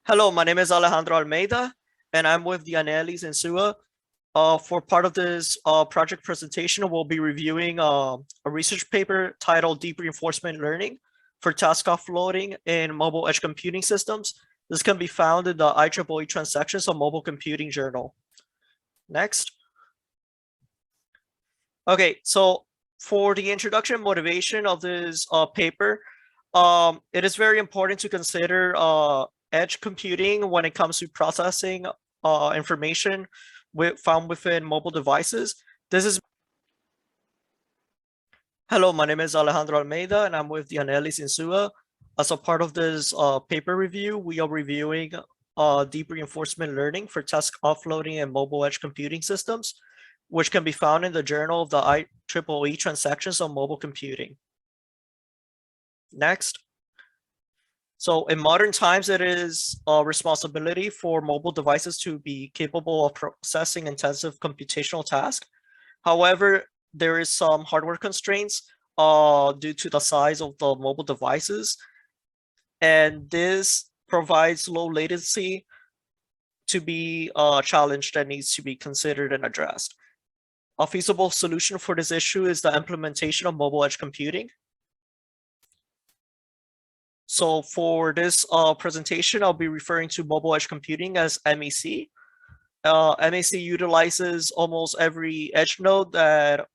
Hello, my name is Alejandro Almeida, and I'm with the Anelis Insua. For part of this project presentation, we'll be reviewing a research paper titled Deep Reinforcement Learning for Task Offloading in Mobile Edge Computing Systems. This can be found in the IEEE Transactions on Mobile Computing Journal. Next. Okay, so for the introduction motivation of this paper, it is very important to consider edge computing when it comes to processing information found within mobile devices. Hello, my name is Alejandro Almeida, and I'm with the Anelis Insua. As a part of this paper review, we are reviewing deep reinforcement learning for task offloading and mobile edge computing systems, which can be found in the Journal of the IEEE Transactions on Mobile Computing. Next. So in modern times, it is a responsibility for mobile devices to be capable of processing intensive computational tasks. However, there is some hardware constraints due to the size of the mobile devices, and this provides low latency to be a challenge that needs to be considered and addressed. A feasible solution for this issue is the implementation of mobile edge computing. So for this presentation, I'll be referring to mobile edge computing as MEC. MEC utilizes almost every edge node that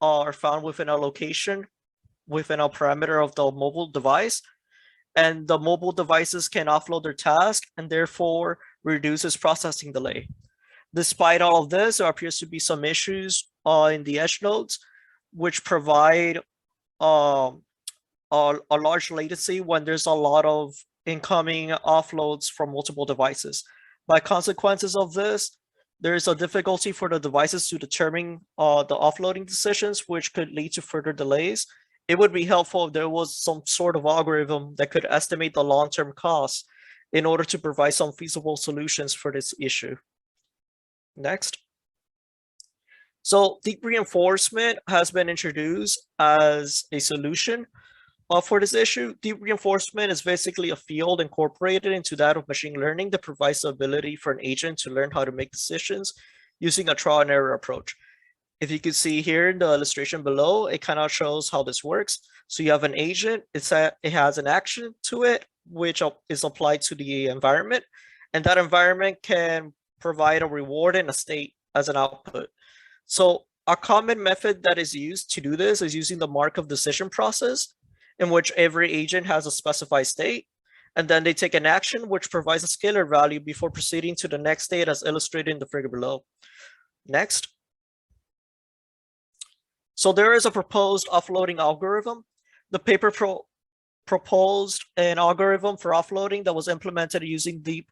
are found within a location, within a parameter of the mobile device. And the mobile devices can offload their task and therefore reduces processing delay. Despite all of this, there appears to be some issues in the edge nodes, which provide a large latency when there's a lot of incoming offloads from multiple devices. By consequences of this, there is a difficulty for the devices to determine the offloading decisions, which could lead to further delays. It would be helpful if there was some sort of algorithm that could estimate the long-term costs in order to provide some feasible solutions for this issue. Next. So deep reinforcement has been introduced as a solution for this issue. Deep reinforcement is basically a field incorporated into that of machine learning that provides the ability for an agent to learn how to make decisions using a trial and error approach. If you can see here in the illustration below, it kind of shows how this works. So you have an agent, it has an action to it, which is applied to the environment, and that environment can provide a reward and a state as an output. So a common method that is used to do this is using the Markov decision process, in which every agent has a specified state, and then they take an action which provides a scalar value before proceeding to the next state as illustrated in the figure below. Next. So there is a proposed offloading algorithm. The paper proposed an algorithm for offloading that was implemented using deep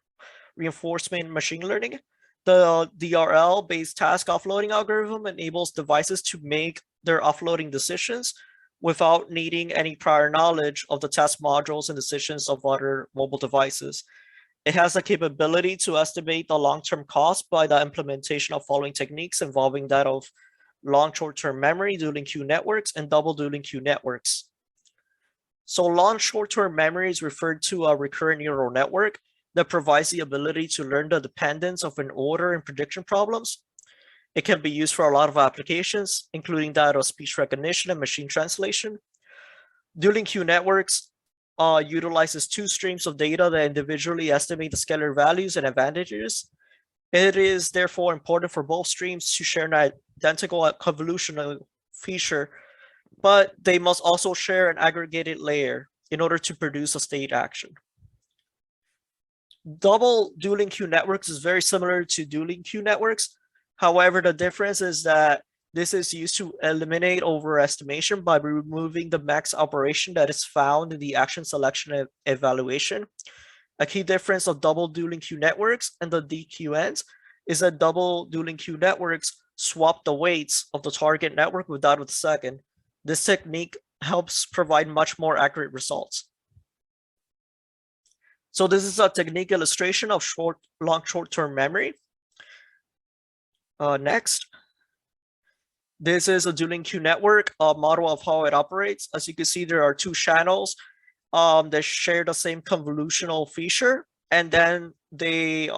reinforcement machine learning. The DRL-based task offloading algorithm enables devices to make their offloading decisions without needing any prior knowledge of the task modules and decisions of other mobile devices. It has the capability to estimate the long-term cost by the implementation of following techniques involving that of long short-term memory, dueling queue networks, and double dueling queue networks. So long short-term memory is referred to a recurrent neural network that provides the ability to learn the dependence of an order and prediction problems. It can be used for a lot of applications, including that of speech recognition and machine translation. Dueling queue networks utilizes two streams of data that individually estimate the scalar values and advantages. It is therefore important for both streams to share an identical convolutional feature, but they must also share an aggregated layer in order to produce a state action. Double dueling queue networks is very similar to dueling queue networks. However, the difference is that this is used to eliminate overestimation by removing the max operation that is found in the action selection evaluation. A key difference of double dueling queue networks and the DQNs is that double dueling queue networks swap the weights of the target network with that of the second. This technique helps provide much more accurate results. So this is a technique illustration of long short-term memory. Next. This is a dueling queue network, a model of how it operates. As you can see, there are two channels that share the same convolutional feature, and then they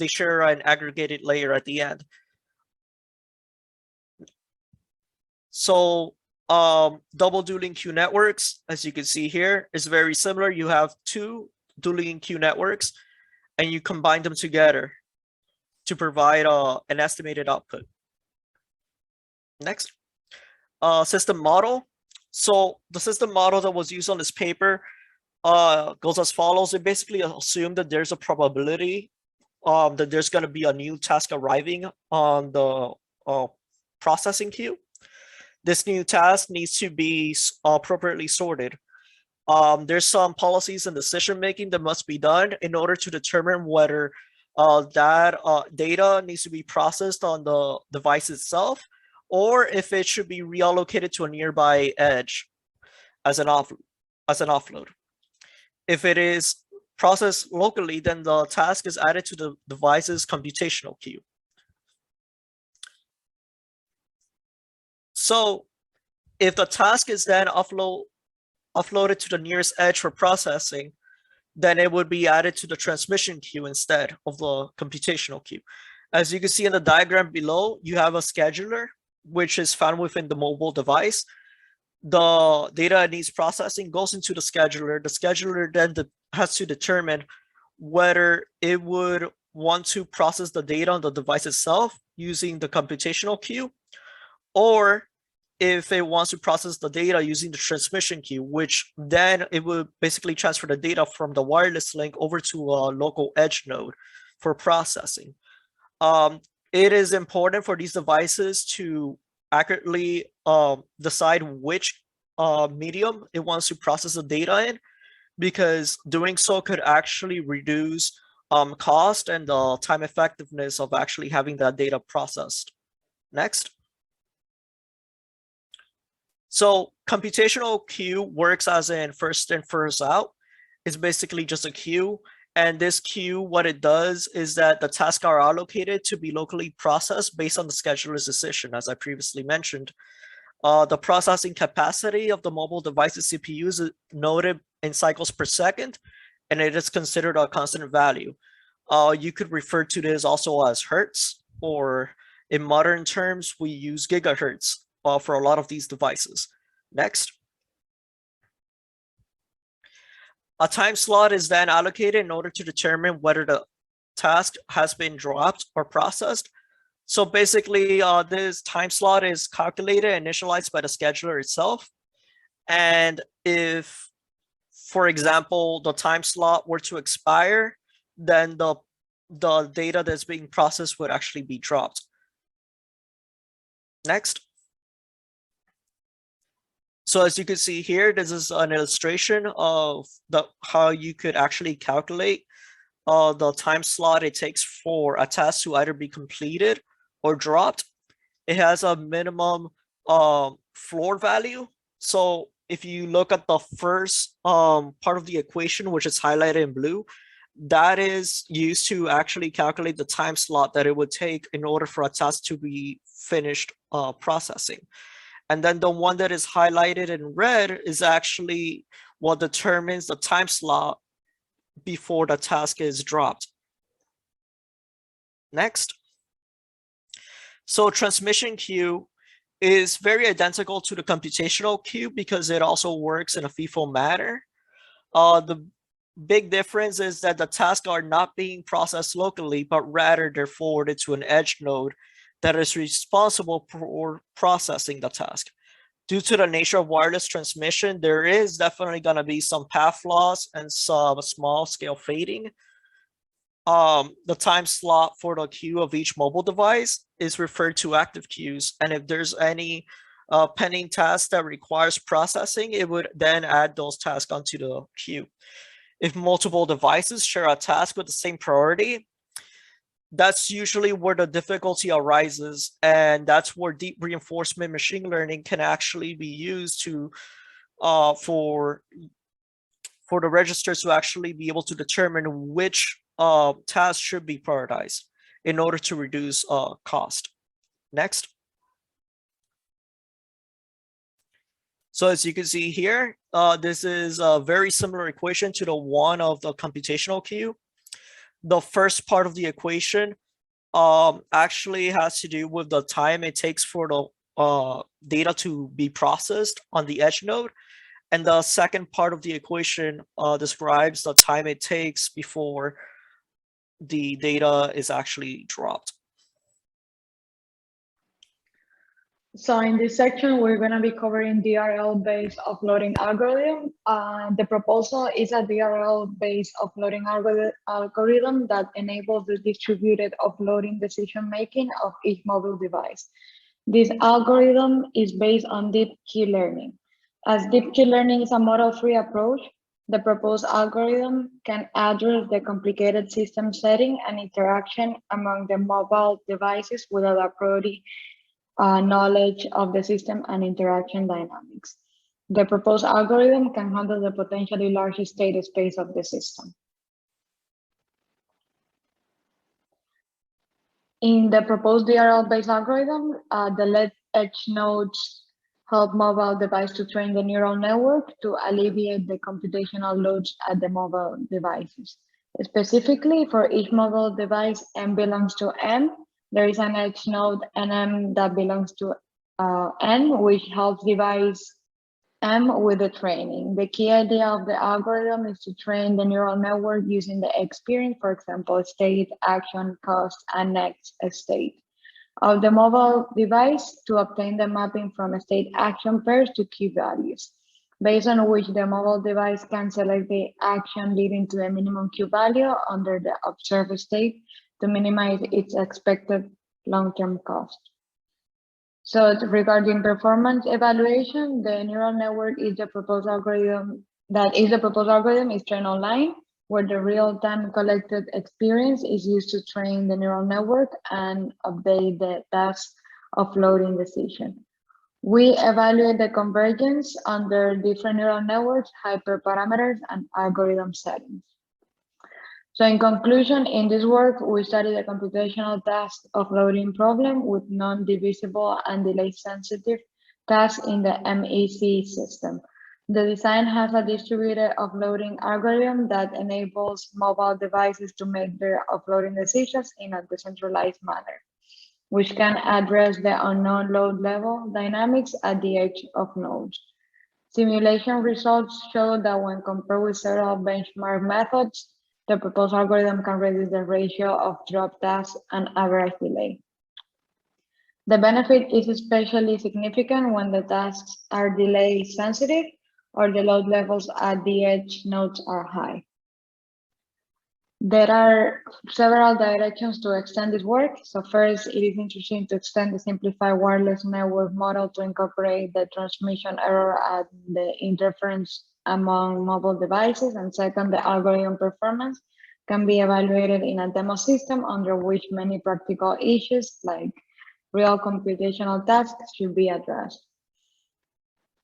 share an aggregated layer at the end. So double dueling queue networks, as you can see here, is very similar. You have two dueling queue networks and you combine them together to provide an estimated output. Next, system model. So the system model that was used on this paper goes as follows. It basically assumes that there's a probability that there's going to be a new task arriving on the processing queue. This new task needs to be appropriately sorted. There's some policies and decision making that must be done in order to determine whether that data needs to be processed on the device itself, or if it should be reallocated to a nearby edge as an offload. If it is processed locally, then the task is added to the device's computational queue. So if the task is then offloaded to the nearest edge for processing, then it would be added to the transmission queue instead of the computational queue. As you can see in the diagram below, you have a scheduler, which is found within the mobile device. The data it needs processing goes into the scheduler. The scheduler then has to determine whether it would want to process the data on the device itself using the computational queue, or if it wants to process the data using the transmission queue, which then it would basically transfer the data from the wireless link over to a local edge node for processing. It is important for these devices to accurately decide which medium it wants to process the data in, because doing so could actually reduce cost and the time effectiveness of actually having that data processed. Next. So computational queue works as in first in, first out. It's basically just a queue. And this queue, what it does is that the tasks are allocated to be locally processed based on the scheduler's decision, as I previously mentioned. The processing capacity of the mobile device's CPU is noted in cycles per second, and it is considered a constant value. You could refer to this also as hertz, or in modern terms, we use gigahertz for a lot of these devices. Next. A time slot is then allocated in order to determine whether the task has been dropped or processed. So basically, this time slot is calculated and initialized by the scheduler itself. And if, for example, the time slot were to expire, then the data that's being processed would actually be dropped. Next. So as you can see here, this is an illustration of how you could actually calculate the time slot it takes for a task to either be completed or dropped. It has a minimum floor value. So if you look at the first part of the equation, which is highlighted in blue, that is used to actually calculate the time slot that it would take in order for a task to be finished processing. And then the one that is highlighted in red is actually what determines the time slot before the task is dropped. Next. So transmission queue is very identical to the computational queue because it also works in a FIFO manner. The big difference is that the tasks are not being processed locally, but rather they're forwarded to an edge node that is responsible for processing the task. Due to the nature of wireless transmission, there is definitely going to be some path loss and some small scale fading. The time slot for the queue of each mobile device is referred to active queues. And if there's any pending task that requires processing, it would then add those tasks onto the queue. If multiple devices share a task with the same priority, that's usually where the difficulty arises, and that's where deep reinforcement machine learning can actually be used to for the registers to actually be able to determine which tasks should be prioritized in order to reduce cost. Next. So as you can see here, this is a very similar equation to the one of the computational queue. The first part of the equation actually has to do with the time it takes for the data to be processed on the edge node. And the second part of the equation describes the time it takes before the data is actually dropped. So in this section, we're going to be covering DRL-based offloading algorithm. The proposal is a DRL-based offloading algorithm that enables the distributed offloading decision-making of each mobile device. This algorithm is based on deep Q-learning. As deep Q-learning is a model-free approach, the proposed algorithm can address the complicated system setting and interaction among the mobile devices without a priori knowledge of the system and interaction dynamics. The proposed algorithm can handle the potentially large state space of the system. In the proposed DRL-based algorithm, the LED edge nodes help mobile device to train the neural network to alleviate the computational loads at the mobile devices. Specifically, for each mobile device M belongs to M, there is an edge node NM that belongs to N, which helps device M with the training. The key idea of the algorithm is to train the neural network using the experience, for example, state, action, cost, and next state of the mobile device to obtain the mapping from state action pairs to key values, based on which the mobile device can select the action leading to the minimum Q value under the observed state to minimize its expected long-term cost. So regarding performance evaluation, the neural network is the proposed algorithm is trained online, where the real-time collected experience is used to train the neural network and update the task of loading decision. We evaluate the convergence under different neural networks, hyperparameters, and algorithm settings. So in conclusion, in this work, we studied the computational task of loading problem with non-divisible and delay-sensitive tasks in the MEC system. The design has a distributed offloading algorithm that enables mobile devices to make their offloading decisions in a decentralized manner, which can address the unknown load level dynamics at the edge of nodes. Simulation results show that when compared with several benchmark methods, the proposed algorithm can reduce the ratio of drop tasks and average delay. The benefit is especially significant when the tasks are delay sensitive or the load levels at the edge nodes are high. There are several directions to extend this work. So first, it is interesting to extend the simplified wireless network model to incorporate the transmission error and the interference among mobile devices. And second, the algorithm performance can be evaluated in a demo system under which many practical issues like real computational tasks should be addressed.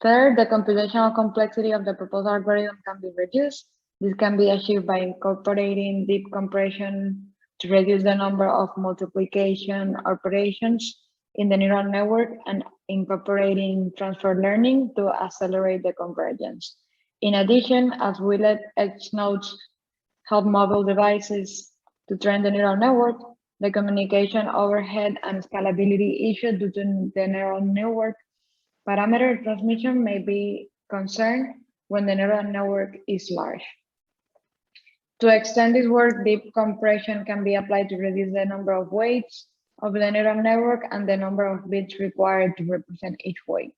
Third, the computational complexity of the proposed algorithm can be reduced. This can be achieved by incorporating deep compression to reduce the number of multiplication operations in the neural network and incorporating transfer learning to accelerate the convergence. In addition, as we let edge nodes help mobile devices to train the neural network, the communication overhead and scalability issue due to the neural network parameter transmission may be concerned when the neural network is large. To extend this work, deep compression can be applied to reduce the number of weights of the neural network and the number of bits required to represent each weight.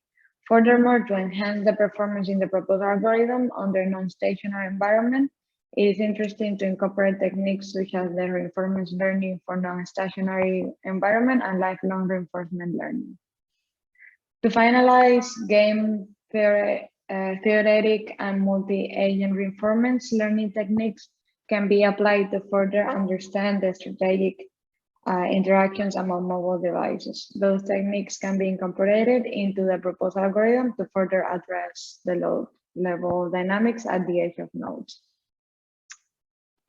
Furthermore, to enhance the performance in the proposed algorithm under non-stationary environment, it is interesting to incorporate techniques such as the reinforcement learning for non-stationary environment and lifelong reinforcement learning. To finalize, game theoretic and multi-agent reinforcement learning techniques can be applied to further understand the strategic interactions among mobile devices. Those techniques can be incorporated into the proposed algorithm to further address the load level dynamics at the edge of nodes.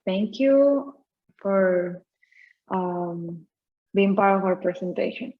Thank you for being part of our presentation.